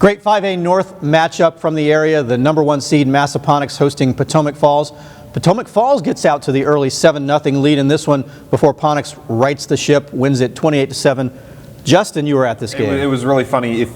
Great 5A North matchup from the area. The #1 seed Massapequa hosting Potomac Falls. Potomac Falls gets out to the early 7-0 lead in this one before Potomac rights the ship, wins it 28-7. Justin, you were at this game. It was really funny. If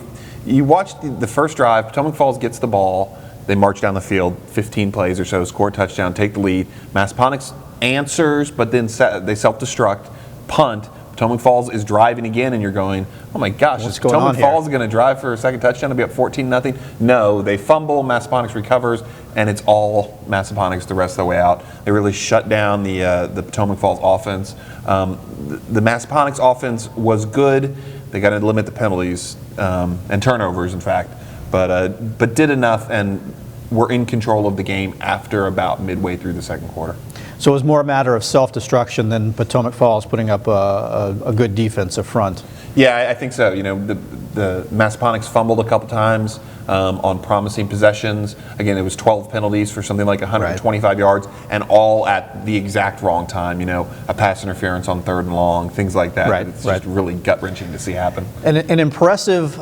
you watched the first drive, Potomac Falls gets the ball. They march down the field, 15 plays or so, score a touchdown, take the lead. Massapequa answers, but then they self-destruct, punt. Potomac Falls is driving again, and you're going, oh my gosh, is Potomac Falls going to drive for a second touchdown to be up 14-0? No, they fumble, Massapequa recovers, and it's all Massapequa the rest of the way out. They really shut down the Potomac Falls offense. The Massapequa offense was good. They got to limit the penalties and turnovers, in fact, but did enough and were in control of the game after about midway through the second quarter. So it was more a matter of self-destruction than Potomac Falls putting up a good defensive front. Yeah, I think so. You know, the Massapequa fumbled a couple times on promising possessions. Again, it was 12 penalties for something like 125 yards, and all at the exact wrong time. You know, a pass interference on 3rd and long, things like that. It's just really gut-wrenching to see happen. And an impressive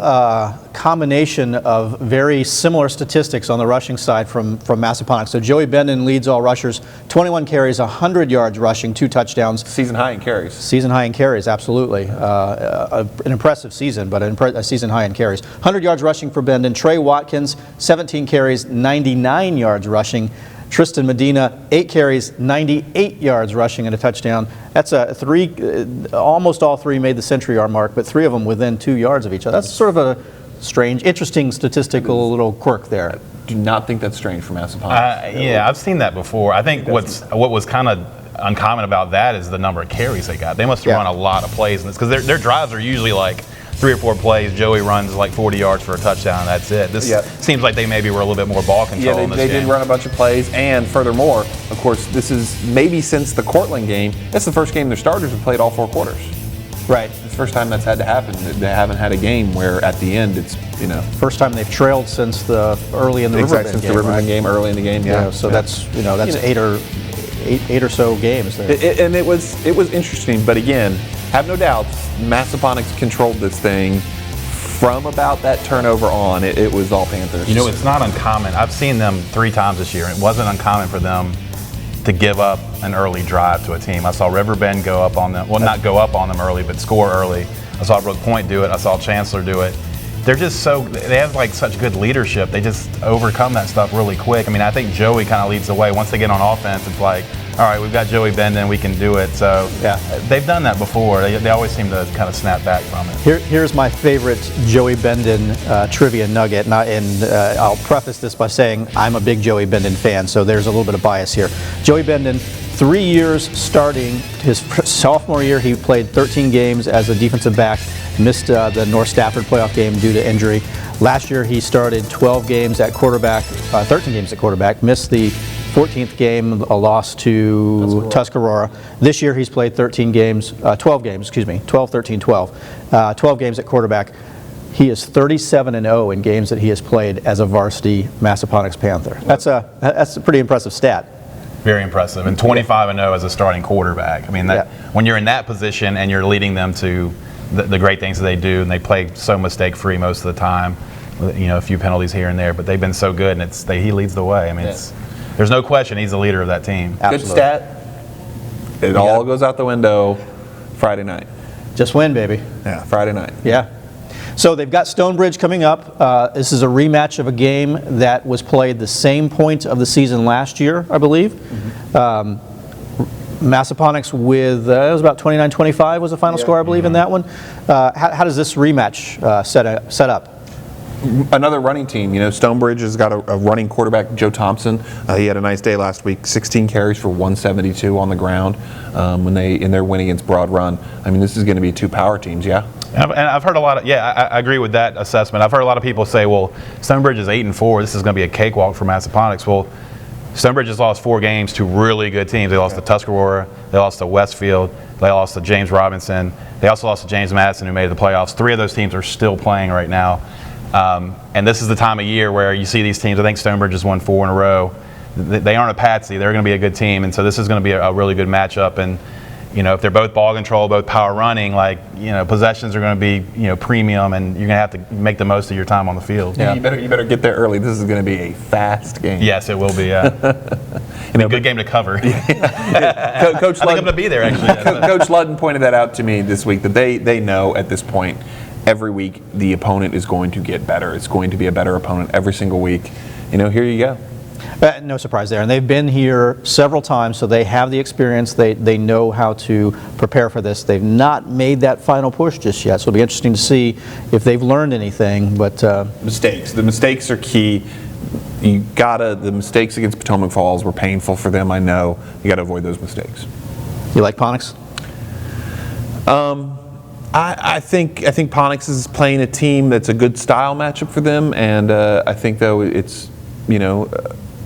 combination of very similar statistics on the rushing side from Massapequa. So Joey Benden leads all rushers, 21 carries, 100 yards rushing, 2 touchdowns. Season high in carries. Season high in carries, absolutely. An impressive season, but a season high in carries. 100 yards rushing for Benden. Trey Watkins, 17 carries, 99 yards rushing. Tristan Medina, 8 carries, 98 yards rushing and a touchdown. That's almost all 3 made the century-yard mark, but 3 of them within 2 yards of each other. That's sort of a strange, interesting statistical little quirk there. I do not think that's strange for Massapequa. Yeah, I've seen that before. I think what was kind of uncommon about that is the number of carries they got. They must have run a lot of plays in this, because their drives are usually like 3 or 4 plays. Joey runs like 40 yards for a touchdown, and that's it. This seems like they maybe were a little bit more ball control in this game. They did run a bunch of plays, and furthermore, of course, this is maybe since the Cortland game, that's the first game their starters have played all 4 quarters. Right. It's the first time that's had to happen. They haven't had a game where at the end it's, you know. First time they've trailed since the early in the Riverbend game. Since the Riverbend game, early in the game, So that's, that's 8 or so games there. And it was interesting, but again, have no doubts, Massapequa controlled this thing from about that turnover on. It was all Panthers. You know, it's not uncommon. I've seen them 3 times this year, and it wasn't uncommon for them to give up an early drive to a team. I saw Riverbend go up on them, well, not go up on them early, but score early. I saw Brook Point do it. I saw Chancellor do it. They're just they have like such good leadership. They just overcome that stuff really quick. I mean, I think Joey kind of leads the way. Once they get on offense, it's like, all right, we've got Joey Benden, we can do it. So they've done that before. They always seem to kind of snap back from it. Here's my favorite Joey Benden trivia nugget, and I'll preface this by saying I'm a big Joey Benden fan, so there's a little bit of bias here. Joey Benden, 3 years starting. His sophomore year, he played 13 games as a defensive back, missed the North Stafford playoff game due to injury. Last year, he started 12 games at quarterback, 13 games at quarterback, missed the 14th game, a loss to Tuscarora. This year he's played 12 games, 12, 13, 12. 12 games at quarterback. He is 37-0 in games that he has played as a varsity Massapequa Panther. That's a pretty impressive stat. Very impressive. And 25-0 as a starting quarterback. I mean, when you're in that position and you're leading them to the great things that they do, and they play so mistake-free most of the time, you know, a few penalties here and there, but they've been so good, and he leads the way. I mean, there's no question he's the leader of that team. Absolutely. Good stat. It all goes out the window Friday night. Just win, baby. Yeah, Friday night. Yeah. So they've got Stonebridge coming up. This is a rematch of a game that was played the same point of the season last year, I believe. Massapequa with, it was about 29-25 was the final score, I believe, in that one. How does this rematch set up? Another running team. You know, Stonebridge has got a running quarterback, Joe Thompson. He had a nice day last week, 16 carries for 172 on the ground in their win against Broad Run. I mean, this is going to be 2 power teams, And I've heard a lot of, I agree with that assessment. I've heard a lot of people say, well, Stonebridge is 8-4. This is going to be a cakewalk for Massapequa. Well, Stonebridge has lost 4 games to really good teams. They lost to Tuscarora, they lost to Westfield, they lost to James Robinson, they also lost to James Madison, who made the playoffs. 3 of those teams are still playing right now. And this is the time of year where you see these teams. I think Stonebridge has won 4 in a row. They aren't a patsy. They're going to be a good team, and so this is going to be a really good matchup. And if they're both ball control, both power running, possessions are going to be, premium, and you're going to have to make the most of your time on the field. Yeah. You better get there early. This is going to be a fast game. Yes, it will be. Yeah. A good game to cover. Coach I think I'm going to be there actually. Coach Ludden pointed that out to me this week, that they know at this point every week the opponent is going to get better. It's going to be a better opponent every single week. Here you go. No surprise there. And they've been here several times, so they have the experience. They know how to prepare for this. They've not made that final push just yet, so it'll be interesting to see if they've learned anything. But mistakes. The mistakes are key. The mistakes against Potomac Falls were painful for them, I know. You got to avoid those mistakes. You like Ponix? I think Ponix is playing a team that's a good style matchup for them, and I think, though, it's,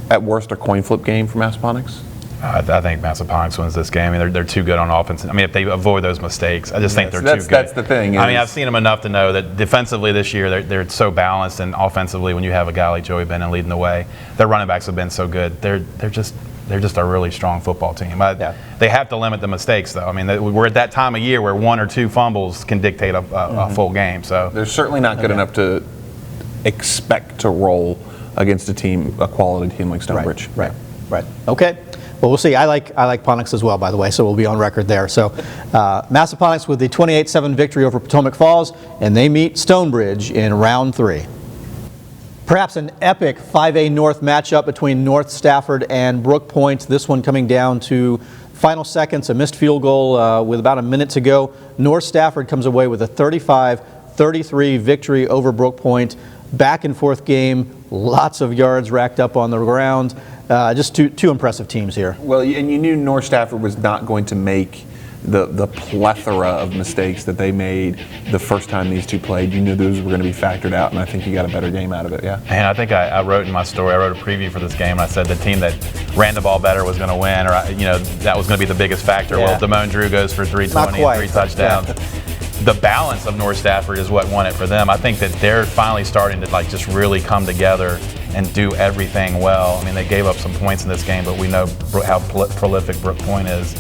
at worst, a coin flip game for Massaponix. I think Massapequa wins this game. I mean, they're too good on offense. I mean, if they avoid those mistakes, I just think they're too good. That's the thing. I mean, I've seen them enough to know that defensively this year they're so balanced, and offensively, when you have a guy like Joey Benden leading the way, their running backs have been so good. They're just a really strong football team. They have to limit the mistakes, though. I mean, we're at that time of year where 1 or 2 fumbles can dictate a full game. So they're certainly not good enough to expect to roll against a quality team like Stonebridge. Right. Okay. Well, we'll see. I like Ponix as well, by the way, so we'll be on record there. So Massaponix with the 28-7 victory over Potomac Falls, and they meet Stonebridge in round 3. Perhaps an epic 5A North matchup between North Stafford and Brook Point. This one coming down to final seconds, a missed field goal with about a minute to go. North Stafford comes away with a 35-33 victory over Brook Point. Back and forth game, lots of yards racked up on the ground. Just two impressive teams here. Well, and you knew North Stafford was not going to make the plethora of mistakes that they made the first time these two played. You knew those were going to be factored out, and I think you got a better game out of it, yeah. And I think I wrote in my story, I wrote a preview for this game, and I said the team that ran the ball better was going to win, or that was going to be the biggest factor. Yeah. Well, Damone Drew goes for 320 and 3 touchdowns. Yeah. The balance of North Stafford is what won it for them. I think that they're finally starting to just really come together and do everything well. I mean, they gave up some points in this game, but we know how prolific Brook Point is.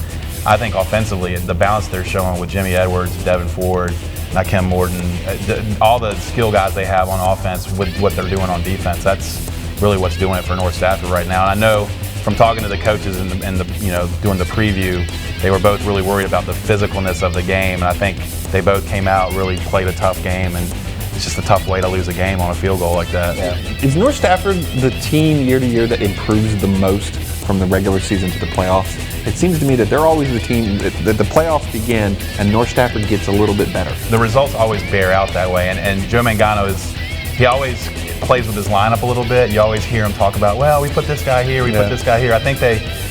I think offensively, the balance they're showing with Jimmy Edwards, Devin Ford, Nakim Morton, all the skill guys they have on offense with what they're doing on defense, that's really what's doing it for North Stafford right now. And I know from talking to the coaches and doing the preview, they were both really worried about the physicalness of the game, and I think they both came out, really played a tough game, and it's just a tough way to lose a game on a field goal like that. Yeah. Is North Stafford the team year to year that improves the most from the regular season to the playoffs? It seems to me that they're always the team that the playoffs begin and North Stafford gets a little bit better. The results always bear out that way, and Joe Mangano he always plays with his lineup a little bit. You always hear him talk about, well, we put this guy here, we put this guy here. I think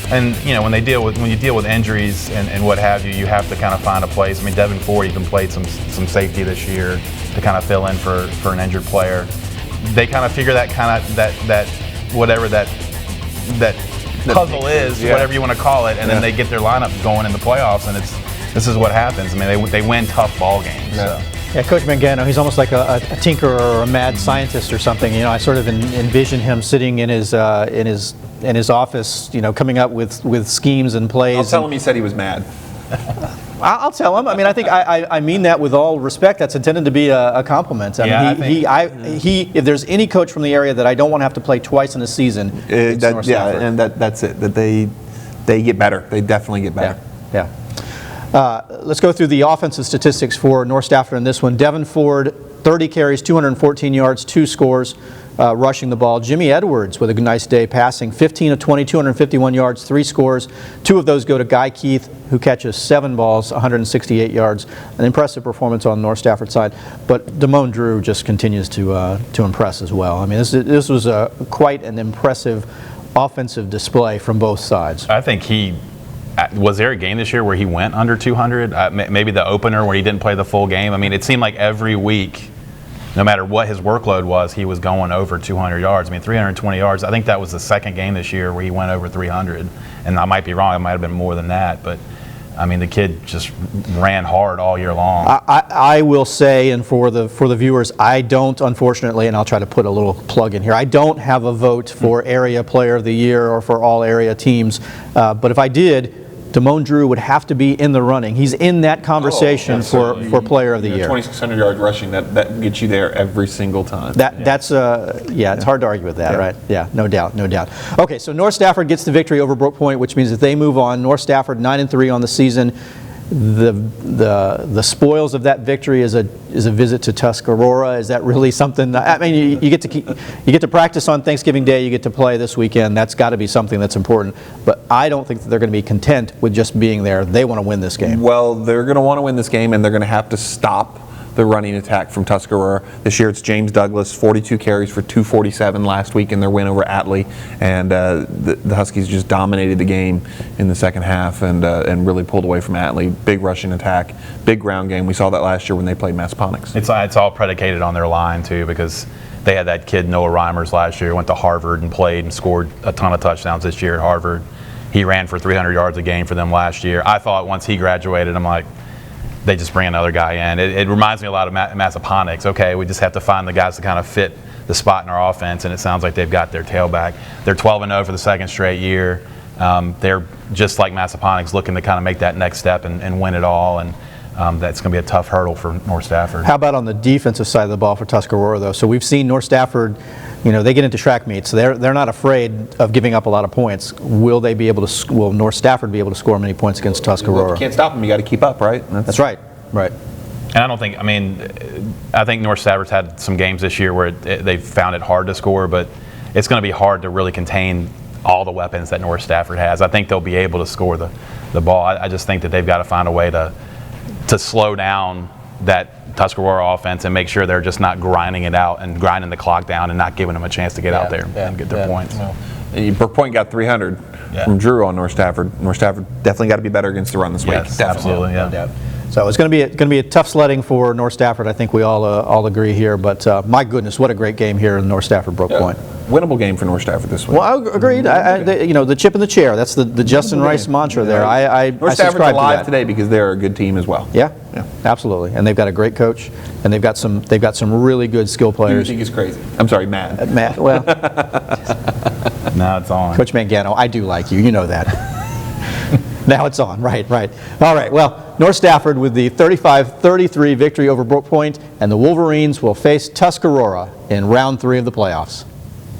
when you deal with injuries and what have you, you have to kind of find a place. I mean, Devin Ford even played some safety this year to kind of fill in for an injured player. They kind of figure that whatever that puzzle is, whatever you want to call it, and then they get their lineup going in the playoffs, and this is what happens. I mean, they win tough ball games. Yeah. So. Yeah, Coach Mangano, he's almost like a tinkerer or a mad scientist or something. I sort of envision him sitting in his office, coming up with schemes and plays. I'll tell him he said he was mad. I'll tell him. I mean, I think I mean that with all respect. That's intended to be a compliment. If there's any coach from the area that I don't want to have to play twice in a season, it's North Stafford. And that's it. That they get better. They definitely get better. Yeah. Let's go through the offensive statistics for North Stafford in this one. Devin Ford, 30 carries, 214 yards, 2 scores, rushing the ball. Jimmy Edwards with a nice day passing, 15 of 20, 251 yards, 3 scores. 2 of those go to Guy Keith, who catches 7 balls, 168 yards. An impressive performance on North Stafford's side. But Damone Drew just continues to impress as well. I mean, this was quite an impressive offensive display from both sides. I think was there a game this year where he went under 200? Maybe the opener where he didn't play the full game. I mean, it seemed like every week, no matter what his workload was, he was going over 200 yards. I mean, 320 yards. I think that was the second game this year where he went over 300. And I might be wrong. It might have been more than that. But, I mean, the kid just ran hard all year long. I will say, and for the viewers, I don't, unfortunately, and I'll try to put a little plug in here, I don't have a vote for Area Player of the Year or for all area teams. But if I did, Damone Drew would have to be in the running. He's in that conversation for Player of the Year. 2,600 yards rushing, that gets you there every single time. That's it's hard to argue with that, right? Yeah, no doubt. Okay, so North Stafford gets the victory over Brook Point, which means that they move on. North Stafford 9-3 on the season. The spoils of that victory is a visit to Tuscarora. Is that really something? I mean, you get to practice on Thanksgiving Day. You get to play this weekend. That's got to be something that's important. But I don't think that they're going to be content with just being there. They want to win this game. Well, they're going to want to win this game, and they're going to have to stop the running attack from Tuscarora. This year it's James Douglas, 42 carries for 247 last week in their win over Atlee, and the Huskies just dominated the game in the second half and really pulled away from Atlee. Big rushing attack, big ground game. We saw that last year when they played Massapequa. It's all predicated on their line too, because they had that kid Noah Reimers last year, went to Harvard and played and scored a ton of touchdowns this year at Harvard. He ran for 300 yards a game for them last year. I thought once he graduated, I'm like, they just bring another guy in. It reminds me a lot of Massapequa. Okay, we just have to find the guys to kind of fit the spot in our offense, and it sounds like they've got their tailback. They're 12-0 for the second straight year. They're just like Massapequa, looking to kind of make that next step and win it all, and that's going to be a tough hurdle for North Stafford. How about on the defensive side of the ball for Tuscarora, though? So we've seen North Stafford, they get into track meets, so they're not afraid of giving up a lot of points. Will North Stafford be able to score many points against Tuscarora? You can't stop them. You got to keep up, right? That's right. And I think North Stafford's had some games this year where they've found it hard to score, but it's going to be hard to really contain all the weapons that North Stafford has. I think they'll be able to score the ball. I just think that they've got to find a way to slow down that Tuscarora offense and make sure they're just not grinding it out and grinding the clock down and not giving them a chance to get out there and get their points. Brook Point got 300 from Drew on North Stafford. North Stafford definitely got to be better against the run this week. Yes, absolutely, no doubt. So it's going to be a tough sledding for North Stafford. I think we all agree here. But my goodness, what a great game here in North Stafford Brook Point. Winnable game for North Stafford this week. Well, I agreed. The chip in the chair. That's the Justin Rice mantra there. North Stafford's alive today because they're a good team as well. Yeah, absolutely. And they've got a great coach, and they've got some really good skill players. You think he's crazy? I'm sorry, Matt. Matt. Well, now it's on. Coach Mangano, I do like you. You know that. Now it's on. Right. All right. Well, North Stafford with the 35-33 victory over Brook Point, and the Wolverines will face Tuscarora in round 3 of the playoffs.